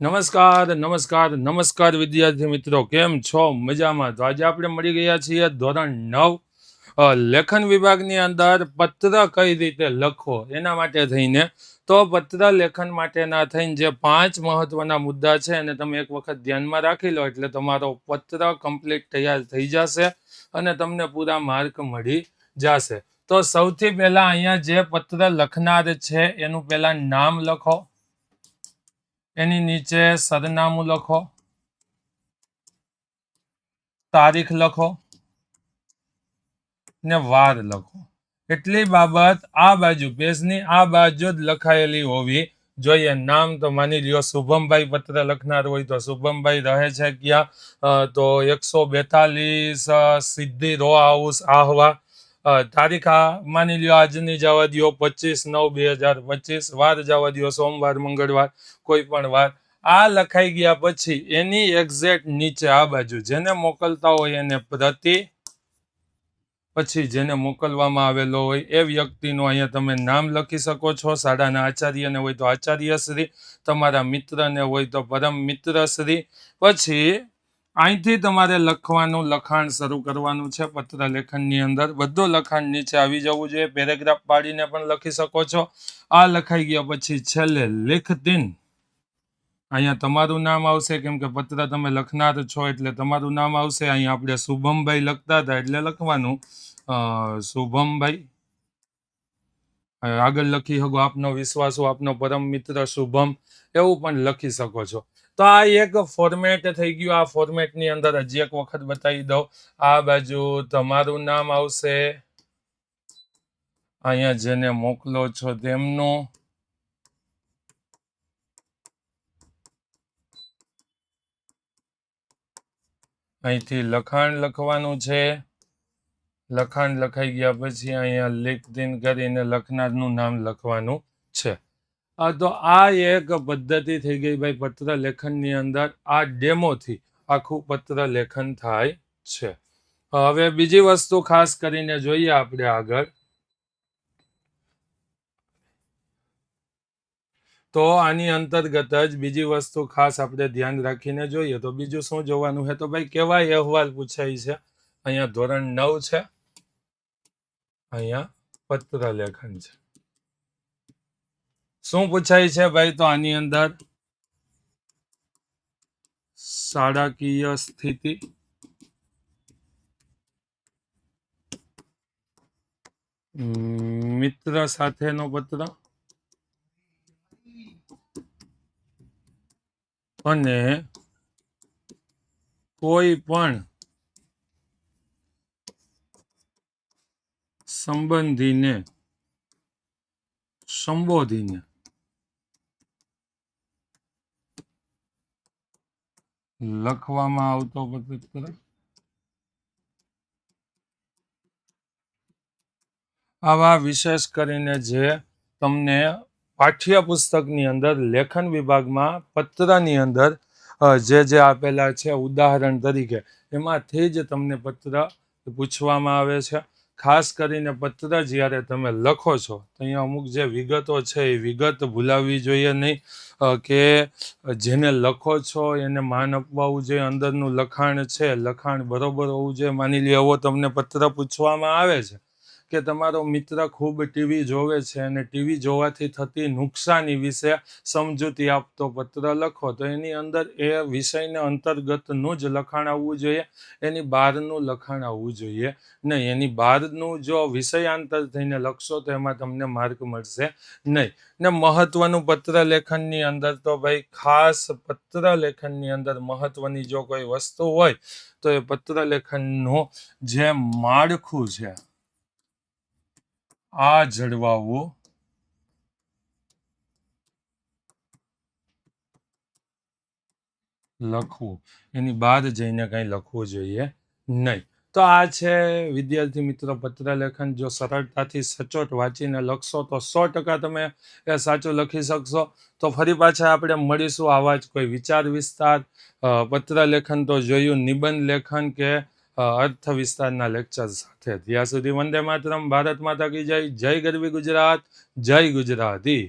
નમસ્કાર નમસ્કાર નમસ્કાર વિદ્યાર્થી મિત્રો, કેમ છો? મજામાં? તો આજે આપણે મળી ગયા છીએ ધોરણ 9 લેખન વિભાગની અંદર પત્ર કઈ રીતે લખવો એના માટે થઈને. તો પત્ર લેખન માટેના થઈને જે 5 મહત્વના મુદ્દા છે એને તમે એક વખત ધ્યાનમાં રાખી લો એટલે તમારો પત્ર કમ્પ્લીટ તૈયાર થઈ જશે અને તમને પૂરા માર્ક મળી જશે. તો સૌથી પહેલા અહીંયા જે પત્ર લખનાર છે એનું પહેલા નામ લખો, એની નીચે સરનામું લખો, તારીખ લખો ને વાર લખો. એટલી બાબત આ બાજુ પેજની આ બાજુ જ લખાયેલી હોવી જોઈએ. નામ તો માની લ્યો શુભમભાઈ પત્ર લખનાર હોય તો શુભમભાઈ રહે છે ક્યાં, તો 142 સિદ્ધિ રો હાઉસ આહવા. તારીખ માની લ્યો આજની જવા દો 25/9/2025. વાર જવા દો સોમવાર મંગળવાર કોઈ પણ વાર. આ લખાઈ ગયા પછી એની એક્ઝેક્ટ નીચે આ બાજુ જેને મોકલતા હોય એને પ્રતિ, પછી જેને મોકલવામાં આવેલો હોય એ વ્યક્તિનું અહીંયા તમે નામ લખી શકો છો. શાળાના આચાર્યને હોય તો આચાર્યશ્રી, તમારા મિત્રને હોય તો પરમ મિત્રશ્રી. પછી અહીંથી તમારે લખવાનું લખાણ શરૂ કરવાનું છે. પત્ર લેખનની અંદર બધું લખાણ નીચે આવી જવું જોઈએ. પેરેગ્રાફ પાડીને પણ લખી શકો છો. આ લખાઈ ગયા પછી છેલ્લે લેખતીન, અહીંયા તમારું નામ આવશે કેમ કે પત્ર તમે લખનાર છો એટલે તમારું નામ આવશે. અહીંયા આપણે શુભમભાઈ લખતા હતા એટલે લખવાનું શુભમભાઈ. આગળ લખી શકો આપનો વિશ્વાસુ, આપનો પરમ મિત્ર શુભમ, એવું પણ લખી શકો છો. તો આ એક ફોર્મેટ થઈ ગયું. આ ફોર્મેટની અંદર હજી એક વખત બતાવી દઉં. આ બાજુ તમારું નામ આવશે, અહીંયા જેને મોકલો છો તેમનું, અહીંથી લખાણ લખવાનું છે. લખાણ લખાઈ ગયા પછી અહીંયા લેખદીન કરીને લખનારનું નામ લખવાનું છે. તો આ એક પદ્ધતિ થઈ ગઈ ભાઈ પત્ર લેખનની અંદર. આ ડેમોથી આખું પત્ર લેખન થાય છે. હવે બીજી વસ્તુ ખાસ કરીને જોઈએ આપણે આગળ. તો આની અંતર્ગત જ બીજી વસ્તુ ખાસ આપણે ધ્યાન રાખીને જોઈએ. તો બીજું શું જોવાનું છે? તો ભાઈ કેવા અહેવાલ પૂછાય છે. અહીંયા ધોરણ 9 છે, અહીંયા પત્ર લેખન છે. શું પૂછાય છે ભાઈ? તો આની અંદર શાળાકીય સ્થિતિ, મિત્ર સાથેનો પત્ર અને કોઈ પણ સંબંધીને સંબોધીને લખવામાં આવતો પત્ર. આવા વિશેષ કરીને જે તમને પાઠ્યપુસ્તકની અંદર લેખન વિભાગમાં પત્રની અંદર જે આપેલા છે ઉદાહરણ તરીકે, એમાંથી જ તમને પત્ર પૂછવામાં આવે છે. ખાસ કરીને પત્ર જ્યારે તમે લખો છો તો અહીંયા અમુક જે વિગતો છે એ વિગત ભૂલાવવી જોઈએ નહીં, કે જેને લખો છો એને માન અપાવવું જોઈએ. અંદરનું લખાણ છે, લખાણ બરોબર હોવું જોઈએ. માની લો એવો તમને પત્ર પૂછવામાં આવે છે કે તમારો મિત્ર ખૂબ ટીવી જોવે છે અને ટીવી જોવાથી થતી નુકસાની વિશે સમજૂતી આપતો પત્ર લખો, તો એની અંદર એ વિષયને અંતર્ગતનું જ લખાણ આવવું જોઈએ, એની બહારનું લખાણ આવવું જોઈએ નહીં. એની બહારનું જો વિષયાંતર થઈને લખશો તો એમાં તમને માર્ક મળશે નહીં. ને મહત્વનું પત્ર લેખનની અંદર તો ભાઈ ખાસ પત્ર લેખનની અંદર મહત્વની જો કોઈ વસ્તુ હોય તો એ પત્ર લેખનનું જે માળખું છે આ જળવાવું લખવું, એની બહાર જઈને કંઈ લખવું જોઈએ નહીં. તો આ છે વિદ્યાર્થી મિત્રો પત્ર લેખન. જો સરળતાથી સચોટ વાંચીને લખશો તો 100% તમે એ સાચું લખી શકશો. તો ફરી પાછા આપણે મળીશું આવા જ કોઈ વિચાર વિસ્તાર, પત્ર લેખન તો જોયું, નિબંધ લેખન કે અર્થ વિસ્તારના લેક્ચર સાથે. ત્યાં સુધી વંદે માતરમ, ભારત માતા કી જય, જય ગરવી ગુજરાત, જય ગુજરાતી.